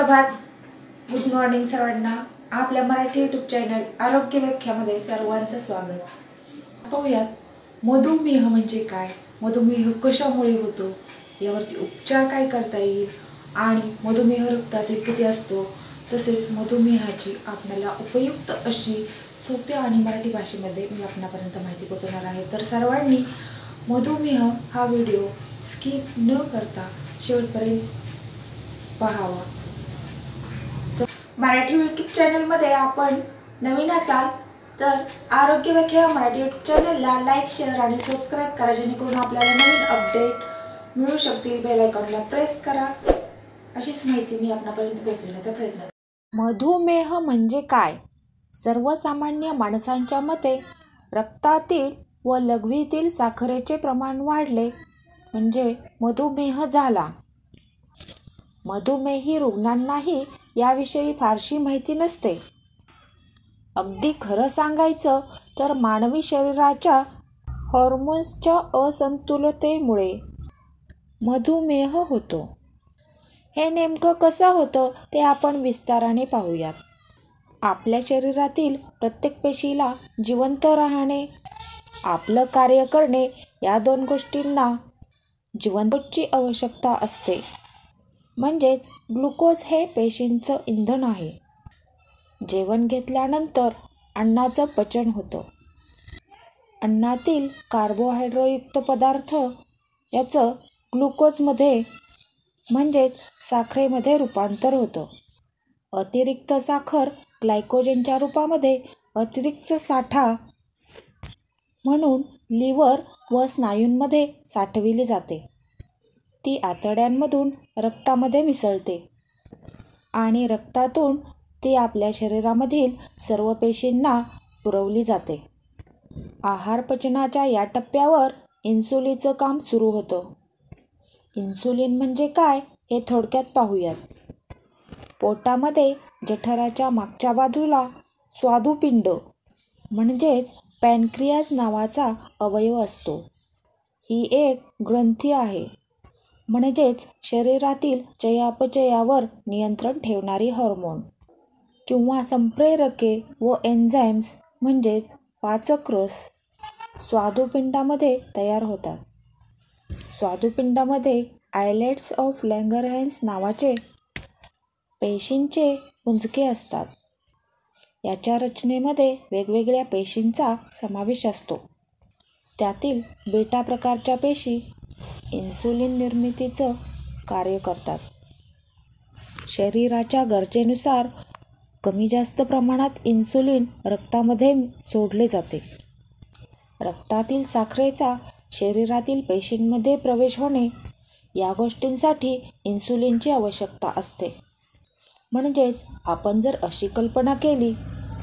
सुप्रभात, good morning सर्वांना। आपल्या मराठी यूट्यूब चॅनल आरोग्य व्याख्यामध्ये सर्वांचं स्वागत। पाहूयात मधुमेह म्हणजे काय, मधुमेह कशामुळे होतो, यावरती उपचार काय करता येईल आणि मधुमेह रक्तातील किती असतो, तसेच मधुमेहाची आपल्याला उपयुक्त अशी सोप्या आणि मराठी भाषेमध्ये मी आपणापर्यंत माहिती पोहोचवणार आहे। तर सर्वांनी मधुमेह हा व्हिडिओ स्किप न करता शेवटपर्यंत पहावा। मराठी यूट्यूब चॅनलमध्ये आपण नवीन असाल तर आरोग्य व्याख्या मराठी यूट्यूब चॅनलला लाईक, शेअर आणि सबस्क्राइब करा, जेणेकरून आपल्याला नवीन अपडेट मिळू शकतील। बेल आयकॉनला प्रेस करा। अशीच माहिती मी आपणापर्यंत पोहोचवण्याचा प्रयत्न करते। मधुमेह म्हणजे काय? सर्वसामान्य माणसांच्या मते रक्तातील व लघवीतील साखरेचे प्रमाण वाढले म्हणजे मधुमेह झाला। मधुमेही रुग्णांनाही याविषयी फारशी माहिती नसते। अगदी खरं सांगायचं तर मानवी शरीराच्या हॉर्मोन्सच्या असंतुलतेमुळे मधुमेह होतो। हे नेमकं कसं होतं ते आपण विस्ताराने पाहूयात। आपल्या शरीरातील प्रत्येक पेशीला जिवंत राहणे, आपलं कार्य करणे, या दोन गोष्टींना जीवनची आवश्यकता असते। म्हणजेच ग्लुकोज हे पेशींचं इंधन आहे। जेवण घेतल्यानंतर अन्नाचं पचन होतं। अन्नातील कार्बोहायड्रेटयुक्त पदार्थ याचं ग्लुकोजमध्ये म्हणजेच साखरेमध्ये रूपांतर होतं। अतिरिक्त साखर ग्लायकोजनच्या रूपामध्ये अतिरिक्त साठा म्हणून लिव्हर व स्नायूंमध्ये साठविली जाते। ती आतड्यांमधून रक्तामध्ये मिसळते आणि रक्तातून ती आपल्या शरीरामधील सर्व पेशींना पुरवली जाते। आहार पचनाच्या या टप्प्यावर इन्सुलिनचं काम सुरू होतं। इन्सुलिन म्हणजे काय हे थोडक्यात पाहूयात। पोटामध्ये जठराच्या मागच्या बाजूला स्वादुपिंड म्हणजेच पॅनक्रियास नावाचा अवयव असतो। ही एक ग्रंथी आहे, म्हणजेच शरीरातील चयापचयावर नियंत्रण ठेवणारी हार्मोन किंवा संप्रेरके व एन्झाईम्स म्हणजेच पाचक रस स्वादुपिंडामध्ये तयार होतात। स्वादुपिंडामध्ये आयलेट्स ऑफ लँगरहॅन्स नावाचे पेशींचे पुंजके असतात। याच्या रचनेमध्ये वेगवेगळ्या पेशींचा समावेश असतो। त्यातील बीटा प्रकारच्या पेशी इन्सुलिन निर्मितीचं कार्य करतात। शरीराच्या गरजेनुसार कमी जास्त प्रमाणात इन्सुलिन रक्तामध्ये सोडले जाते। रक्तातील साखरेचा शरीरातील पेशींमध्ये प्रवेश होणे, या गोष्टींसाठी इन्सुलिनची आवश्यकता असते। म्हणजेच आपण जर अशी कल्पना केली,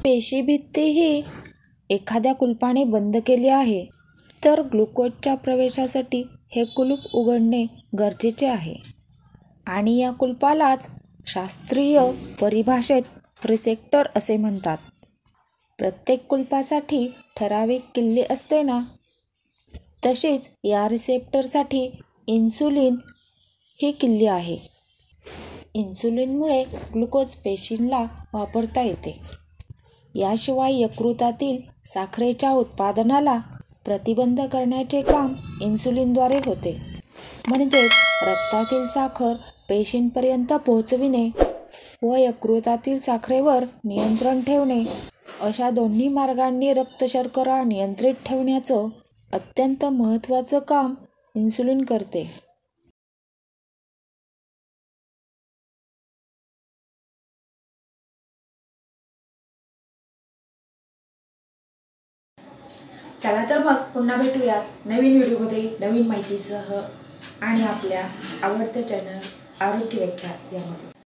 पेशीभित्ती ही एखाद्या कुलपाने बंद केली आहे, तर ग्लुकोजच्या प्रवेशासाठी हे कुलूप उघडणे गरजेचे आहे आणि या कुलपालाच शास्त्रीय परिभाषेत रिसेप्टर असे म्हणतात। प्रत्येक कुलपासाठी ठराविक किल्ली असते ना, तशीच या रिसेप्टरसाठी इन्सुलिन ही किल्ली आहे। इन्सुलिनमुळे ग्लुकोज पेशींना वापरता येते। याशिवाय यकृतातील साखरेच्या उत्पादनाला प्रतिबंध करण्याचे काम इन्सुलिनद्वारे होते। म्हणजेच रक्तातील साखर पेशींपर्यंत पोहोचविणे व यकृतातील साखरेवर नियंत्रण ठेवणे, अशा दोन्ही मार्गांनी रक्तशर्करा नियंत्रित ठेवण्याचं अत्यंत महत्त्वाचं काम इन्सुलिन करते। चला तर मग पुन्हा भेटूयात नवीन व्हिडिओमध्ये नवीन माहितीसह आणि आपल्या आवडत्या चॅनल आरोग्य व्याख्या यामध्ये।